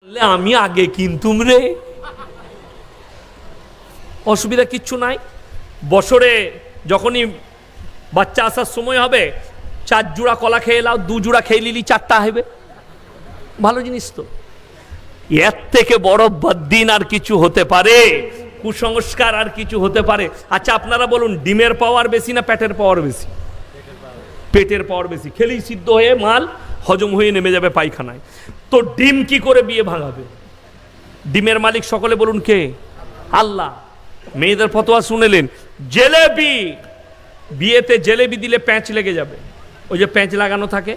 আমি আগে কিনতুম রে, অসুবিধা কিচ্ছু নাই। বছরে যখনই বাচ্চা আসার সময় হবে 4 জোড়া কলা খেয়ে নাও, 2 জোড়া খেয়ে নিলি 4টা হবে, ভালো জিনিস তো। এর থেকে বড় বদ্দিন আর কিছু হতে পারে? কুসংস্কার আর কিছু হতে পারে? আচ্ছা আপনারা বলুন, ডিমের পাওয়ার বেশি না পেটের পাওয়ার বেশি? পেটের পাওয়ার বেশি। খেলেই সিদ্ধ হয়ে মাল হজম হয়ে নেমে যাবে পায়খানায়। তো ডিম কি করে বিয়ে ভাঙাবে? ডিমের মালিক সকলে বলুন কে? আল্লাহ। মেয়েদের ফতোয়া শুনেলেন, জেলেবি, বিয়েতে জেলেবি দিলে প্যাঁচ লেগে যাবে, ওই যে প্যাঁচ লাগানো থাকে।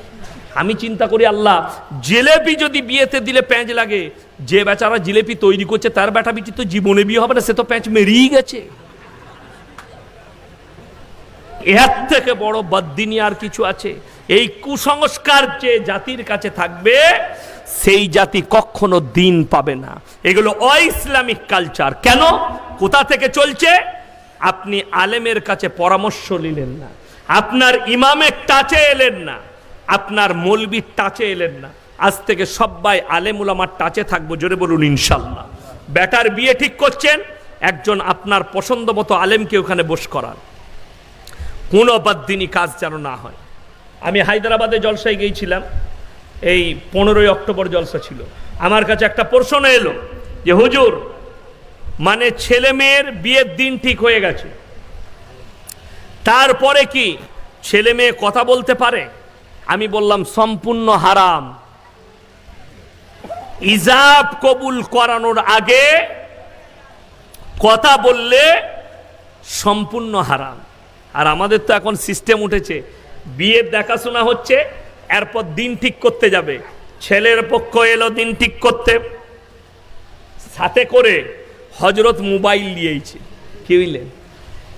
আমি চিন্তা করি, আল্লাহ, জিলেপি যদি বিয়েতে দিলে প্যাঁচ লাগে, যে বেচারা জিলেপি তৈরি করছে তার বেটা বিটি তো জীবনে বিয়ে হবে না, সে তো প্যাঁচ মেরিয়ে গেছে। এর থেকে বড় বদ্দিনী আর কিছু আছে? এই কুসংস্কার যে জাতির কাছে থাকবে, সেই জাতি কখনো দিন পাবে না। এগুলো অইসলামিক কালচার। কেন? কোথা থেকে চলছে? আপনি আলেমের কাছে পরামর্শ নিলেন না, আপনার ইমামের টাচে এলেন না, আপনার মৌলবীর টাচে এলেন না। আজ থেকে সবাই আলেম উলামার টাচে থাকবো, জোরে বলুন ইনশাল্লাহ। বেটার বিয়ে ঠিক করছেন, একজন আপনার পছন্দ মতো আলেমকে ওখানে বস করার, কোনো বদ্দিনী কাজ যেন না হয়। আমি হায়দ্রাবাদে জলসায় গিয়েছিলাম, এই 15ই অক্টোবর জলসা ছিল। আমার কাছে একটা প্রশ্ন এলো যে হুজুর, মানে ছেলে মেয়ের বিয়ের দিন ঠিক হয়ে গেছে, তারপরে কি ছেলে মেয়ে কথা বলতে পারে? আমি বললাম সম্পূর্ণ হারাম। ইজাব কবুল করানোর আগে কথা বললে সম্পূর্ণ হারাম। আর আমাদের তো এখন সিস্টেম উঠেছে, বিয়ের দেখাশোনা হচ্ছে, এরপর দিন ঠিক করতে যাবে, ছেলের পক্ষ এলো দিন ঠিক করতে, সাথে করে হজরত মোবাইল নিয়েছে, কি বুঝলেন,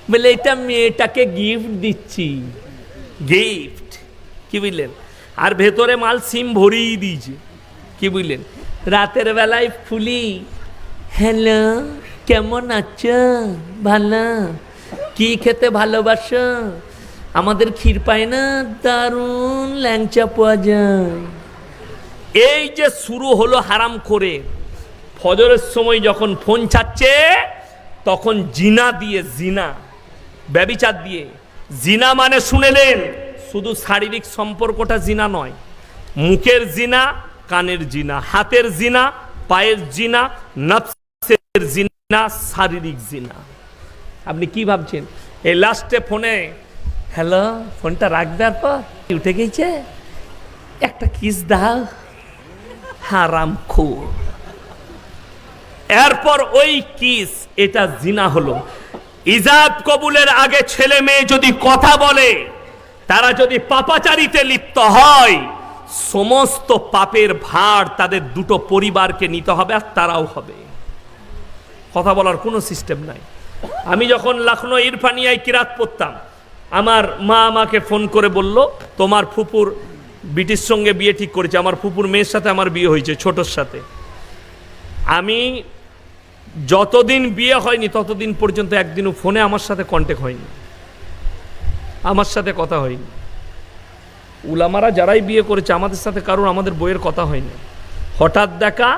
বলে এটা মেয়েটাকে গিফট দিচ্ছি, গিফট, কি বুঝলেন, আর ভেতরে মাল সিম ভরিয়ে দিয়েছে, কি বুঝলেন। রাতের বেলায় ফুলি, হ্যালো কেমন আছো, ভালো, কি খেতে ভালোবাসো, আমাদের ক্ষীর পায় না, দারুণ ল্যাংচা পাওয়া যায়। এই যে শুরু হলো হারাম করে। ফজরের সময় যখন ফোন ছাড়ছে, তখন জিনা দিয়ে, জিনা ব্যভিচার দিয়ে। জিনা মানে শুনেলেন, শুধু শারীরিক সম্পর্কটা জিনা নয়, মুখের জিনা, কানের জিনা, হাতের জিনা, পায়ের জিনা, নফসের জিনা, শারীরিক জিনা। আপনি কি ভাবছেন? এই লাস্টে ফোনে হ্যালো, ফোনটা রাখবার পর উঠে গেছে, একটা কিস দাও, হারামখোর। এরপর ওই কিস, এটা জিনা হলো। ইজাব কবুলের আগে ছেলে মেয়ে যদি কথা বলে, তারা যদি পাপাচারিতে লিপ্ত হয়, সমস্ত পাপের ভার তাদের দুটো পরিবারকে নিতে হবে, আর তারাও হবে। কথা বলার কোনো সিস্টেম নাই। আমি যখন লখনৌ ইরফানিয়ায় কিরাত পড়তাম, আমার মা আমাকে ফোন করে বলল, তোমার ফুপুর বিটির সঙ্গে বিয়ে ঠিক করেছে। আমার ফুপুর মেয়ের সাথে আমার বিয়ে হয়েছে, ছোটোর সাথে। আমি যতদিন বিয়ে হয়নি ততদিন পর্যন্ত একদিনও ফোনে আমার সাথে কন্ট্যাক্ট হয়নি, আমার সাথে কথা হয়নি। উলামারা যারাই বিয়ে করেছে, আমাদের সাথে কারণ আমাদের বইয়ের কথা হয়নি। হঠাৎ দেখা,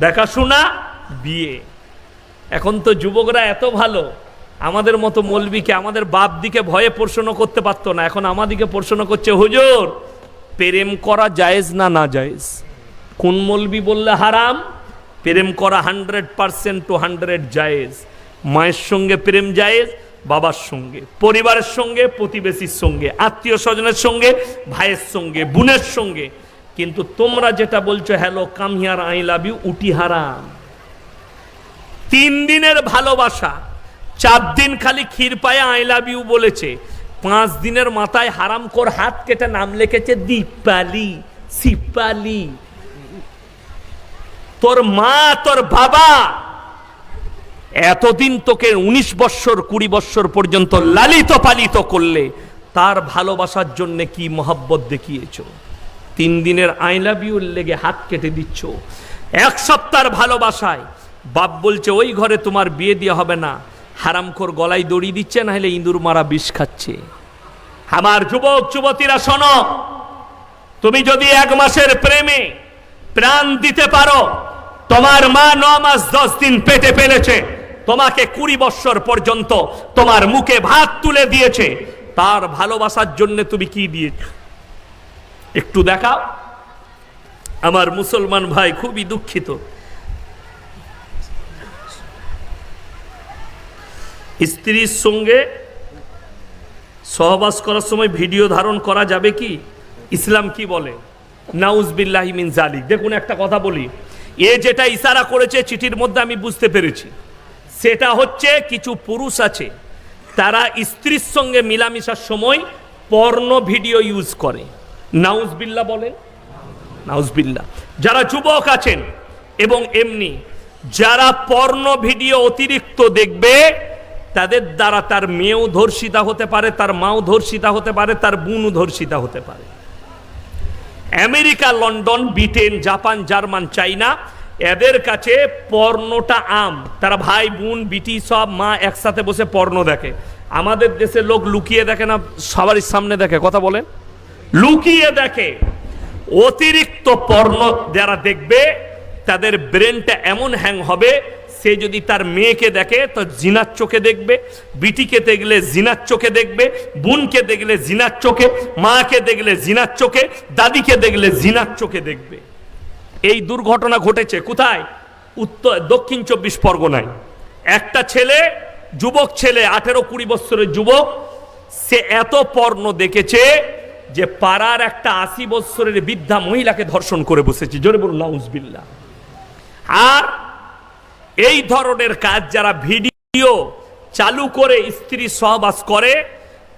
দেখাশোনা, বিয়ে। এখন তো যুবকরা এত ভালো, আমাদের মতো মৌলবীকে, আমাদের বাপ দিকে ভয়ে প্রশ্ন করতে পারতো না, এখন আমাদিকে প্রশ্ন করছে, হুজুর প্রেম করা জায়েজ না না জায়েজ? কোন মৌলবী বললে হারাম? প্রেম করা 100% to 100 জায়েজ। মায়ের সঙ্গে প্রেম জায়েজ, বাবার সঙ্গে, পরিবারের সঙ্গে, প্রতিবেশীর সঙ্গে, আত্মীয় স্বজনের সঙ্গে, ভাইয়ের সঙ্গে, বোনের সঙ্গে। কিন্তু তোমরা যেটা বলছো hello come here I love you, উটি হারাম। 3 দিনের ভালোবাসা, 4 দিন খালি ক্ষীর পায়ে আই লাভ ইউ বলেছে, 5 দিনের মাথায় হারামখোর হাত কেটে নাম লিখেছে দীপালি, সিপালি। তোর মা, তোর বাবা এতদিন তোকে 19 বৎসর 20 বৎসর পর্যন্ত লালিত পালিত করলে, তার ভালোবাসার জন্য কি মহব্বত দেখিয়েছ। 3 দিনের আই লাভ ইউ লেগে হাত কেটে দিচ্ছ। 1 সপ্তাহের ভালোবাসায় বাপ বলছে ওই ঘরে তোমার বিয়ে দেওয়া হবে না, হারামখোর গলায় দড়ি দিচ্ছে, না হলে ইঁদুর মারা বিষ খাচ্ছে। আমার যুবক যুবতীরা শোনো, তুমি যদি 1 মাসের প্রেমে প্রাণ দিতে পারো, তোমার মা 9 মাস 10 দিন পেটে ফেলেছে, তোমাকে 20 বছর পর্যন্ত তোমার মুখে ভাত তুলে দিয়েছে, তার ভালোবাসার জন্য তুমি কি দিয়েছো একটু দেখাও। আমার মুসলমান ভাই খুবই দুঃখিত, স্ত্রীর সঙ্গে সহবাস করার সময় ভিডিও ধারণ করা যাবে কি? ইসলাম কি বলে? নাউজবিল্লাহি মিন জালিক। দেখুন একটা কথা বলি, এ যেটা ইশারা করেছে চিঠির মধ্যে আমি বুঝতে পেরেছি, সেটা হচ্ছে কিছু পুরুষ আছে তারা স্ত্রীর সঙ্গে মিলামিশার সময় পর্ন ভিডিও ইউজ করে। নাউজবিল্লাহ বলেন, নাউজবিল্লাহ। যারা যুবক আছেন এবং এমনি যারা পর্ন ভিডিও অতিরিক্ত দেখবে, তাদের দ্বারা তার মেয়েও ধর্ষিতা হতে পারে, তার মাও ধর্ষিতা হতে পারে, তার বোনও ধর্ষিতা হতে পারে। America, London, Britain, Japan, German, China, এদের কাছে পর্নোটা আম। তারা ভাই বোন বিটি সব মা একসাথে বসে পর্ন দেখে। আমাদের দেশের লোক লুকিয়ে দেখে না, সবারই সামনে দেখে। কথা বলেন, লুকিয়ে দেখে। অতিরিক্ত পর্ন যারা দেখবে তাদের ব্রেনটা এমন হ্যাং হবে, সে যদি তার মেয়েকে দেখে তো জিনার চোখে দেখবে, বিটিকে দেখলে জিনার চোখে দেখবে, বোনকে দেখলে জিনার চোখে, মাকে দেখলে জিনার চোখে, দাদিকে দেখলে জিনার চোখে দেখবে। এই দুর্ঘটনা ঘটেছে কোথায়? দক্ষিণ 24 পরগনায়। একটা ছেলে, যুবক ছেলে, 18-20 বছরের যুবক, সে এত পর্ন দেখেছে যে পাড়ার একটা 80 বছরের বৃদ্ধা মহিলাকে ধর্ষণ করে বসেছে। জোরে বলুন নাউজুবিল্লাহ। আর এই ধরনের কাজ যারা ভিডিও চালু করে স্ত্রী সহবাস করে,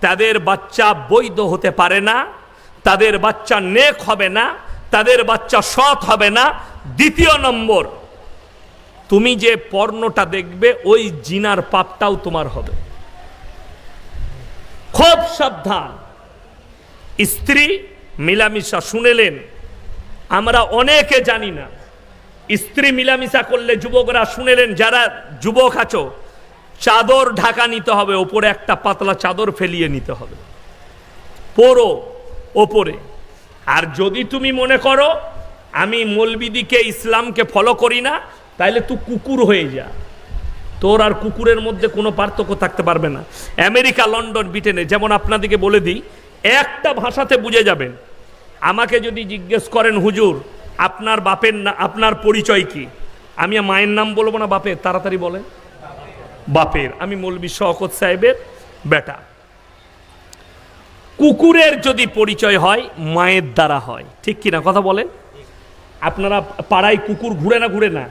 তাদের বাচ্চা বৈধ হতে পারে না, তাদের বাচ্চা নেক হবে না, তাদের বাচ্চা সৎ হবে না। দ্বিতীয় নম্বর, তুমি যে পর্নোটা দেখবে ওই জিনার পাপটাও তোমার হবে। খুব সাবধান। স্ত্রী মিলামিশা, শুনেলেন, আমরা অনেকে জানি না স্ত্রী মিলামিশা করলে যুবকরা, শুনেলেন যারা যুবক আছো, চাদর ঢাকা নিতে হবে, ওপরে একটা পাতলা চাদর ফেলিয়ে নিতে হবে পুরো ওপরে। আর যদি তুমি মনে করো আমি মৌলবিদিকে ইসলামকে ফলো করি না, তাইলে তুই কুকুর হয়ে যা, তোর আর কুকুরের মধ্যে কোনো পার্থক্য থাকতে পারবে না। আমেরিকা, লন্ডন, ব্রিটেনে, যেমন আপনাদেরকে বলে দিই, একটা ভাষাতে বুঝে যাবেন। আমাকে যদি জিজ্ঞেস করেন হুজুর আপনার বাপের না, আপনার পরিচয় কি, আমি মায়ের নাম বলবো না বাপের? তাড়াতাড়ি বলেন বাপের। আমি মৌলবি শওকত সাহেবের বেটা। কুকুরের যদি পরিচয় হয় মায়ের দ্বারা হয়, ঠিক কিনা কথা বলেন? আপনারা পাড়ায় কুকুর ঘুরে না, ঘুরে না?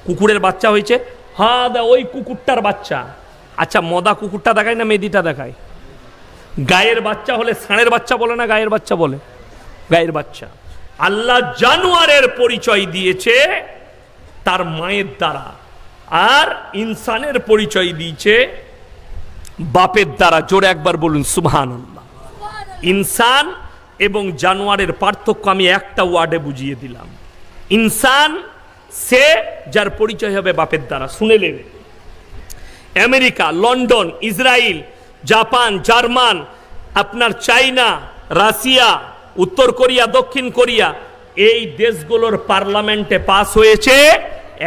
কুকুরের বাচ্চা হয়েছে, হ্যাঁ দা ওই কুকুরটার বাচ্চা। আচ্ছা, মদা কুকুরটা দেখায় না মেদিটা দেখায়? গায়ের বাচ্চা হলে ষাঁড়ের বাচ্চা বলে না, গায়ের বাচ্চা বলে? গায়ের বাচ্চা। আল্লাহ জানোয়ারের পরিচয় দিয়েছে তার মায়ের দ্বারা, আর ইনসানের পরিচয় দিয়েছে বাপের দ্বারা। জোরে একবার বলুন সুবহানাল্লাহ। ইনসান এবং জানোয়ারের পার্থক্য আমি একটা ওয়ার্ডে বুঝিয়ে দিলাম। ইনসান সে যার পরিচয় হবে বাপের দ্বারা। শুনেলেন, America, London, Israel, Japan, German, আপনার চাইনা, রাশিয়া, উত্তর কোরিয়া, দক্ষিণ কোরিয়া, এই দেশগুলোর পার্লামেন্টে পাস হয়েছে,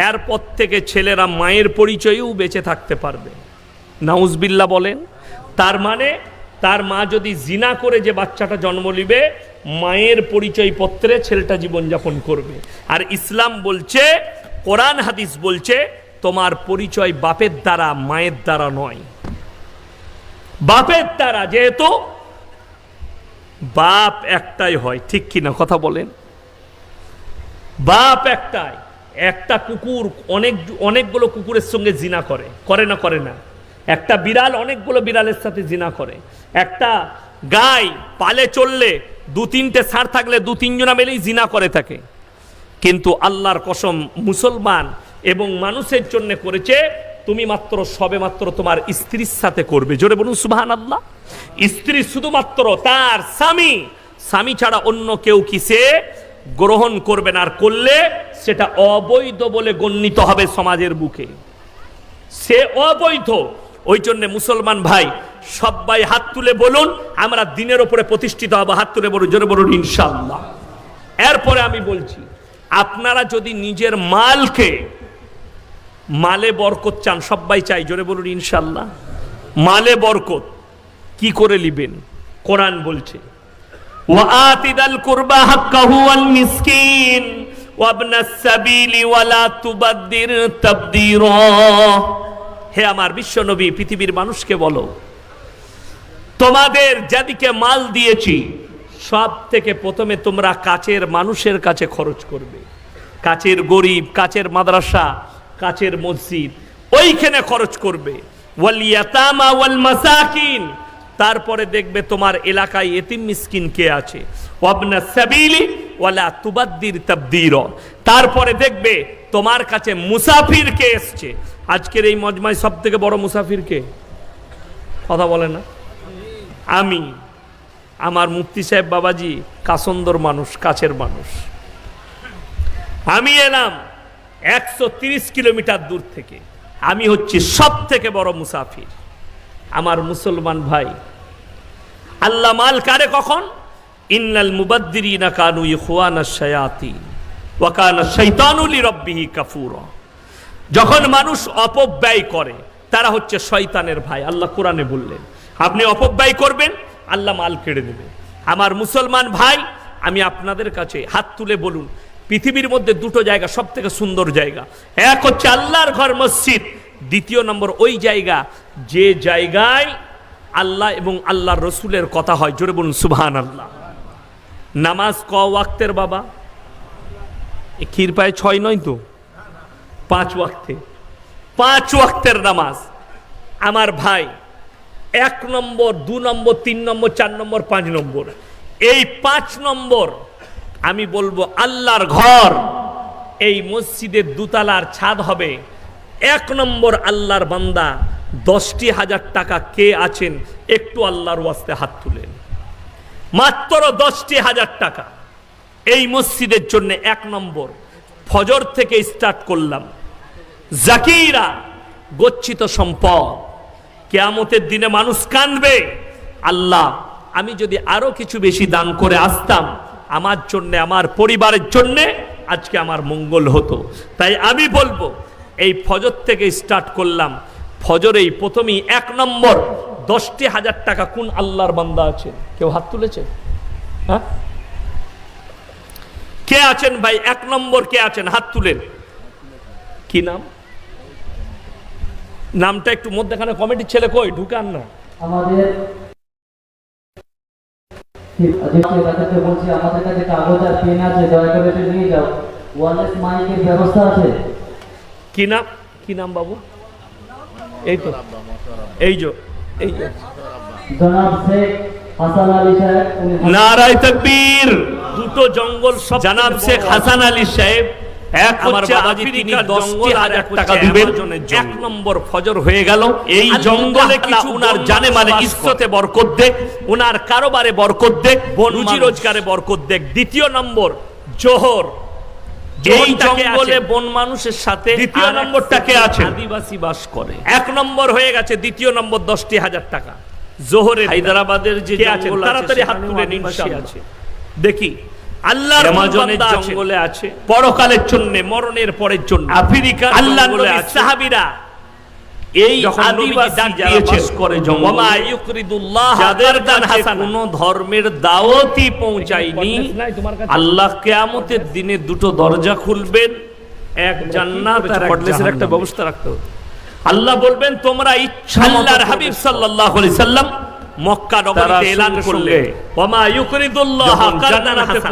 এরপর থেকে ছেলেরা মায়ের পরিচয়েও বেঁচে থাকতে পারবে। নাউজবিল্লাহ বলেন। তার মানে তার মা যদি জিনা করে যে বাচ্চাটা জন্ম নিবে, মায়ের পরিচয় পত্রে ছেলেটা জীবনযাপন করবে। আর ইসলাম বলছে, কোরআন হাদিস বলছে, তোমার পরিচয় বাপের দ্বারা, মায়ের দ্বারা নয়। বাপের দ্বারা, যেহেতু বাপ একটাই হয়, ঠিক কিনা কথা বলেন? বাপ একটাই। একটা কুকুর অনেকগুলো কুকুরের সঙ্গে জিনা করে, করে না? করে না? একটা বিড়াল অনেকগুলো বিড়ালের সাথে জিনা করে। একটা গাই পালে চললে 2-3টে ষাঁড় থাকলে 2-3 জনা মিলেই জিনা করে থাকে। কিন্তু আল্লাহর কসম, মুসলমান এবং মানুষের জন্য করেছে, তুমি মাত্র সবে মাত্র তোমার স্ত্রীর সাথে করবে। জোরে বলুন সুবহানাল্লাহ। স্ত্রী শুধুমাত্র তার স্বামী, স্বামী ছাড়া অন্য কেউ কিসে গ্রহণ করবে না, আর করলে সেটা অবৈধ বলে গণ্যিত হবে সমাজের বুকে, সে অবৈধ। ওই জন্য মুসলমান ভাই সবাই হাত তুলে বলুন, আমরা দিনের উপরে প্রতিষ্ঠিত হব। হাত তুলে বলুন, জোরে বলুন ইনশাআল্লাহ। এরপরে আমি বলছি, আপনারা যদি নিজের মালে বরকত চান, সবাই চাই, জোরে বলুন ইনশাআল্লাহ। মালে বরকত কি করে লিবেন? কোরআন বলছে ওয়াআতি দাল কুরবা হাক্কাহু ওয়াল মিসকিন ওয়াবনাস সাবিলি ওয়ালা তুবাদদির তাবদীরা। হে আমার বিশ্ব নবী, পৃথিবীর মানুষকে বলো, তোমাদের যাদিকে মাল দিয়েছি সব থেকে প্রথমে তোমরা কাছের মানুষের কাছে খরচ করবে। কাছের গরিব, কাছের মাদ্রাসা, কাছের মসজিদ, ওইখানে খরচ করবে। ওয়াল ইয়াতামা ওয়াল মাসাকিন, তারপরে দেখবে তোমার এলাকায় এতিম মিসকিন কে আছে। ওয়াবনাস সাবিলি ওয়ালা তুবাদদির তাবদীরা, তারপরে দেখবে তোমার কাছে মুসাফির কে এসছে। আজকের এই মজমায় সব থেকে বড় মুসাফির কে? কথা বলে না? আমি, আমার মুফতি সাহেব বাবাজি কাসন্দর মানুষ, কাছের মানুষ। আমি এলাম 130 কিলোমিটার দূর থেকে, আমি হচ্ছি সব থেকে বড় মুসাফির। আমার মুসলমান ভাই, আল্লাহ মাল কারে কখন? ইন্নাল মুবাদদিরিনা কানু ইখওয়ানাশ শায়াতিন ওয়া কানা শাইতানু লিরাব্বিহি কাফুরা। যখন মানুষ অপব্যয় করে তারা হচ্ছে শয়তানের ভাই। আল্লাহ কোরআনে বললেন আপনি অপব্যয় করবেন, আল্লাহ মাল কেড়ে দেবে। আমার মুসলমান ভাই, আমি আপনাদের কাছে হাত তুলে বলুন, পৃথিবীর মধ্যে দুটো জায়গা সব থেকে সুন্দর জায়গা। এক হচ্ছে আল্লাহর ঘর মসজিদ, দ্বিতীয় নম্বর ওই জায়গা যে জায়গায় আল্লাহ এবং আল্লাহর রসুলের কথা হয়। জোরে বলুন সুবহানাল্লাহ। নামাজ ক ওয়াক্তের বাবা? ক্ষীর পায় 6 নয় তো, 5 ওয়াক্তে, 5 ওয়াক্তের নামাজ। আমার ভাই, 1 নম্বর, 2 নম্বর, 3 নম্বর, 4 নম্বর, 5 নম্বর, এই 5 নম্বর আমি বলবো আল্লাহর ঘর, এই মসজিদের 2 তলার ছাদ হবে। 1 নম্বর আল্লাহর বান্দা 10,000 টাকা কে আছেন একটু আল্লাহর ওয়াস্তে হাত তুলেন। মাত্র 10,000 টাকা এই মসজিদের জন্য। 1 নম্বর ফজর থেকে স্টার্ট করলাম, জাকিরা গচ্ছিত সম্পদ। কিয়ামতের দিনে মানুষ কাঁদবে, আল্লাহ আমি যদি আরো কিছু বেশি দান করে আসতাম, আমার জন্য, আমার পরিবারের জন্য আজকে আমার মঙ্গল হতো। তাই আমি বলবো এই ফজর থেকে স্টার্ট করলাম, ফজরেই প্রথমেই 1 নম্বর 10,000 টাকা কোন আল্লাহর বান্দা আছেন? কেউ হাত তুলেছে? হ্যাঁ, কে আছেন ভাই? 1 নম্বর কে আছেন? হাত তুলেন। কি নাম? নামটা একটু মধ্যখানে কমিটির ছেলে কই ঢুকান না। আমাদের বলছি, আমাদের কাছে কাগজ আর পেন আছে, দয়া করে এটা নিয়ে যাও। ওয়ারলেস মাইকের ব্যবস্থা আছে। কি নাম? কি নাম বাবু? এই তো, এই যে জনাব শেখ হাসান আলী সাহেব। নারায়ে তাকবীর। দুটো জঙ্গল সব জনাব শেখ হাসান আলী সাহেব। এক হচ্ছে আফ্রিকার জঙ্গল, আর 1 টাকা দিবেন। 1 নম্বর ফজর হয়ে গেল। এই জঙ্গলে কিছু উনার জানে মানে ইজ্জতে বরকত দেখ, উনার কারোবারে বরকত দেখ, রুজি রোজগারে বরকত দেখ। 2 নম্বর জোহর, এই জঙ্গলে বন মানুষের সাথে। 2 নম্বরটাকে আছে আদিবাসী বাস করে। 1 নম্বর হয়ে গেছে। 2 নম্বর 10,000 টাকা জোহরে। হায়দ্রাবাদের যে জঙ্গল, তাড়াতাড়ি হাত তুলে নিন। আছে দেখি আল্লাহর জঙ্গলে আছে পরকালের জন্য, মরণের পরের জন্য। আফ্রিকা আল্লাহর নবী সাহাবীরা এই আদিবাসী যারা বাস করে জঙ্গলে, ওমা ইউকরিদুল্লাহ, যাদের কাছে কোনো ধর্মের দাওয়াতই পৌঁছায়নি, আল্লাহ কিয়ামতের দিনে 2টো দরজা খুলবেন, এক জান্নাত আর এক জাহান্নাম। একটা ব্যবস্থা রাখতে হবে। আল্লাহ বলবেন তোমরা ইচ্ছা, আল্লাহর হাবিব সাল্লাল্লাহু আলাইহি সাল্লাম মক্কা নগরীতে এলান করলেন, ওমা ইউকরিদুল্লাহ কারদান হাসান।